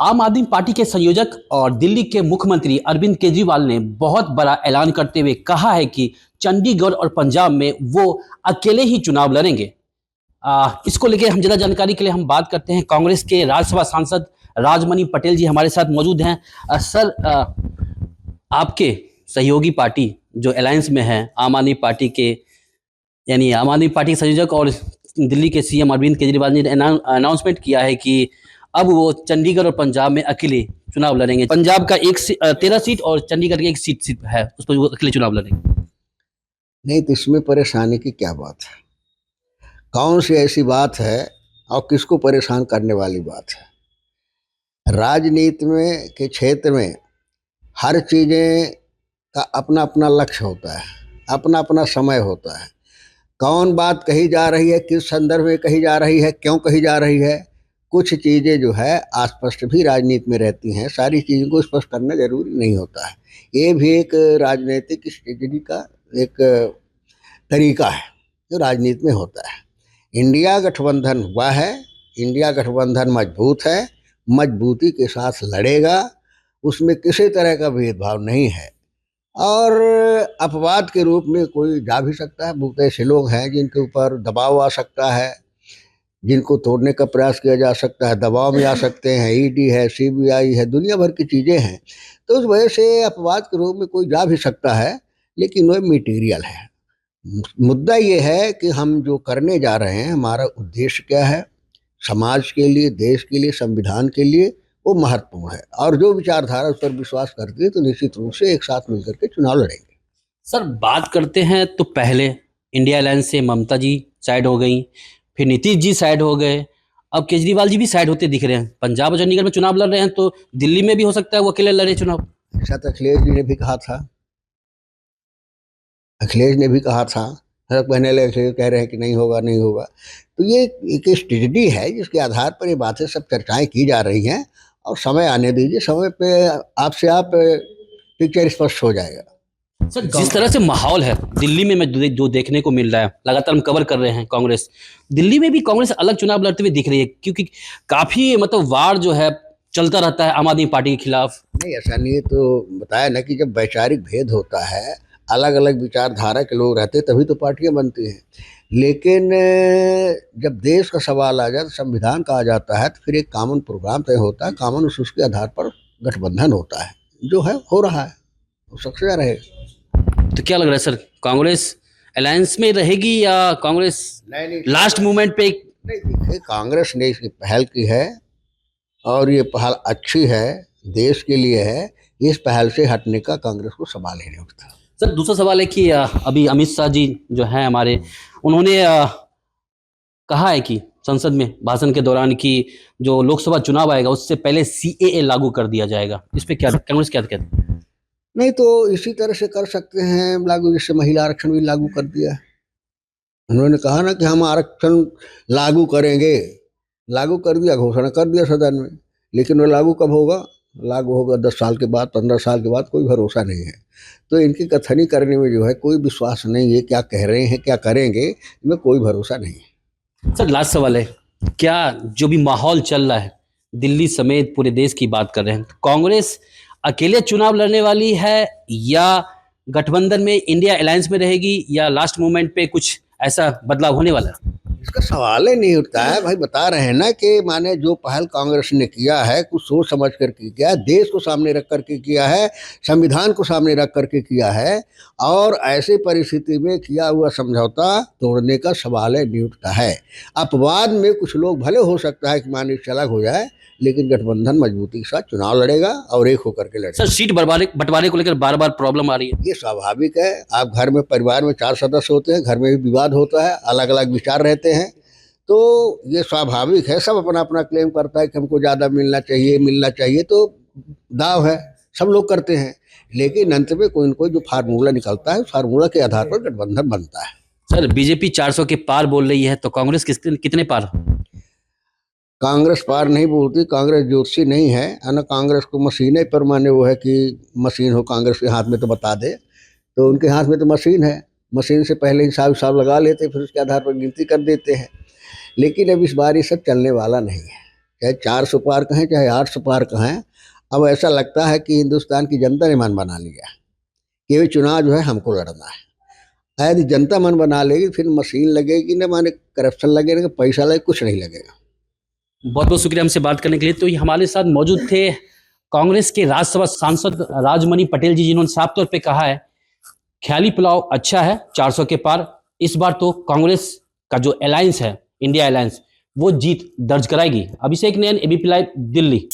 आम आदमी पार्टी के संयोजक और दिल्ली के मुख्यमंत्री अरविंद केजरीवाल ने बहुत बड़ा ऐलान करते हुए कहा है कि चंडीगढ़ और पंजाब में वो अकेले ही चुनाव लड़ेंगे। इसको लेके हम ज़्यादा जानकारी के लिए हम बात करते हैं। कांग्रेस के राज्यसभा सांसद राजमणि पटेल जी हमारे साथ मौजूद हैं। सर, आपके सहयोगी पार्टी जो अलायंस में है, आम आदमी पार्टी के यानी आम आदमी पार्टी के संयोजक और दिल्ली के सीएम अरविंद केजरीवाल ने अनाउंसमेंट किया है कि अब वो चंडीगढ़ और पंजाब में अकेले चुनाव लड़ेंगे। पंजाब का 13 सीट और चंडीगढ़ की एक सीट है, उस पर वो अकेले चुनाव लड़ेंगे। नहीं तो इसमें परेशानी की क्या बात है? कौन सी ऐसी बात है और किसको परेशान करने वाली बात है? राजनीति में के क्षेत्र में हर चीज़ें का अपना अपना लक्ष्य होता है, अपना अपना समय होता है। कौन बात कही जा रही है, किस संदर्भ में कही जा रही है, क्यों कही जा रही है, कुछ चीज़ें जो है अस्पष्ट भी राजनीति में रहती हैं। सारी चीज़ों को स्पष्ट करना जरूरी नहीं होता है। ये भी एक राजनीतिक स्ट्रेटजी का एक तरीका है जो राजनीति में होता है। इंडिया गठबंधन हुआ है, इंडिया गठबंधन मजबूत है, मजबूती के साथ लड़ेगा, उसमें किसी तरह का भेदभाव नहीं है। और अपवाद के रूप में कोई जा भी सकता है। बहुत ऐसे लोग हैं जिनके ऊपर दबाव आ सकता है, जिनको तोड़ने का प्रयास किया जा सकता है, दबाव में आ सकते हैं। ईडी है, सीबीआई है, दुनिया भर की चीज़ें हैं। तो उस वजह से अपवाद के रूप में कोई जा भी सकता है, लेकिन वह मटीरियल है। मुद्दा ये है कि हम जो करने जा रहे हैं, हमारा उद्देश्य क्या है, समाज के लिए, देश के लिए, संविधान के लिए, वो महत्वपूर्ण है। और जो विचारधारा उस पर विश्वास करती है तो निश्चित रूप से एक साथ मिलकर के चुनाव लड़ेंगे। सर, बात करते हैं तो पहले इंडिया अलायंस से ममता जी साइड हो गई, फिर नीतीश जी साइड हो गए, अब केजरीवाल जी भी साइड होते दिख रहे हैं। पंजाब और चंडीगढ़ में चुनाव लड़ रहे हैं, तो दिल्ली में भी हो सकता है वो अकेले लड़े चुनाव। ऐसा तो अखिलेश जी ने भी कहा था, अखिलेश ने भी कहा था। हर महीने लगे अखिलेश कह रहे हैं कि नहीं होगा, नहीं होगा। तो ये एक स्ट्रेटजी है जिसके आधार पर ये बातें सब चर्चाएं की जा रही हैं। और समय आने दीजिए, समय पे आपसे आप पिक्चर स्पष्ट हो जाएगा। सर, जिस तरह से माहौल है दिल्ली में, मैं जो देखने को मिल रहा है, लगातार हम कवर कर रहे हैं। कांग्रेस दिल्ली में भी कांग्रेस अलग चुनाव लड़ते हुए दिख रही है, क्योंकि काफी मतलब वार जो है चलता रहता है आम आदमी पार्टी के खिलाफ। नहीं, ऐसा नहीं है। तो बताया ना कि जब वैचारिक भेद होता है, अलग अलग विचारधारा के लोग रहते हैं, तभी तो पार्टियां बनती हैं। लेकिन जब देश का सवाल आ जाए, तो संविधान का आ जाता है, तो फिर एक कॉमन प्रोग्राम तय होता है, कॉमन उसके आधार पर गठबंधन होता है। जो है हो रहा है, वो सक्सेस रहेगा। तो क्या लग रहा है सर, कांग्रेस अलायंस में रहेगी या कांग्रेस नहीं नहीं लास्ट मोमेंट पे? नहीं, देखिए, कांग्रेस ने इसकी पहल की है और ये पहल अच्छी है, देश के लिए है। इस पहल से हटने का कांग्रेस को सवाल ही नहीं उठता। सर, दूसरा सवाल है कि अभी अमित शाह जी जो हैं हमारे, उन्होंने कहा है कि संसद में भाषण के दौरान कि जो लोकसभा चुनाव आएगा उससे पहले सीएए लागू कर दिया जाएगा। इस पे क्या कांग्रेस क्या कहती है? नहीं तो इसी तरह से कर सकते हैं लागू, जैसे महिला आरक्षण भी लागू कर दिया है। उन्होंने कहा ना कि हम आरक्षण लागू करेंगे, लागू कर दिया, घोषणा कर दिया सदन में। लेकिन वो लागू कब होगा? लागू होगा 10 साल के बाद, 15 साल के बाद, कोई भरोसा नहीं है। तो इनकी कथनी करने में जो है कोई विश्वास नहीं है। क्या कह रहे हैं, क्या करेंगे, इनमें कोई भरोसा नहीं है। सर, लास्ट सवाल है, क्या जो भी माहौल चल रहा है दिल्ली समेत पूरे देश की बात कर रहे हैं, तो कांग्रेस अकेले चुनाव लड़ने वाली है या गठबंधन में इंडिया अलायंस में रहेगी, या लास्ट मोमेंट पे कुछ ऐसा बदलाव होने वाला है? इसका सवाल ही नहीं उठता है भाई। बता रहे हैं ना कि माने जो पहल कांग्रेस ने किया है, कुछ सोच समझ करके किया है, देश को सामने रख करके किया है, संविधान को सामने रख करके किया है। और ऐसी परिस्थिति में किया हुआ समझौता तोड़ने का सवाल ही नहीं उठता है। अपवाद में कुछ लोग भले हो सकता है कि माने चालाक हो जाए, लेकिन गठबंधन मजबूती के साथ चुनाव लड़ेगा और एक होकर के लड़ेगा। सर, सीट बंटवारे को लेकर बार बार प्रॉब्लम आ रही है। ये स्वाभाविक है। आप घर में, परिवार में 4 सदस्य होते हैं, घर में भी विवाद होता है, अलग अलग विचार रहते हैं। तो ये स्वाभाविक है। सब अपना अपना क्लेम करता है कि हमको ज़्यादा मिलना चाहिए, मिलना चाहिए। तो दाव है, सब लोग करते हैं। लेकिन अंत में कोई न कोई जो फार्मूला निकलता है, उस फार्मूला के आधार पर गठबंधन बनता है। सर, बीजेपी 400 के पार बोल रही है, तो कांग्रेस कितने पार? कांग्रेस पार नहीं बोलती, कांग्रेस ज्योतिषी नहीं है। ना कांग्रेस को मशीनें पर माने वो है कि मशीन हो कांग्रेस के हाथ में तो बता दे। तो उनके हाथ में तो मशीन है, मशीन से पहले हिसाब हिसाब लगा लेते, फिर उसके आधार पर गिनती कर देते हैं। लेकिन अब इस बार ये सब चलने वाला नहीं है। चाहे 400 पार कहें चाहे 800 पार कहें, अब ऐसा लगता है कि हिंदुस्तान की जनता ने मन बना लिया कि ये चुनाव जो है हमको लड़ना है। यदि जनता मन बना लेगी फिर मशीन लगेगी ना, माने करप्शन लगेगा, पैसा लगे, कुछ नहीं लगेगा। बहुत बहुत शुक्रिया हमसे बात करने के लिए। तो ये हमारे साथ मौजूद थे कांग्रेस के राज्यसभा सांसद राजमणि पटेल जी, जिन्होंने साफ तौर पे कहा है ख्याली पुलाव अच्छा है 400 के पार। इस बार तो कांग्रेस का जो अलायंस है, इंडिया अलायंस, वो जीत दर्ज कराएगी। अभिषेक नयन, एबीपी लाइव, दिल्ली।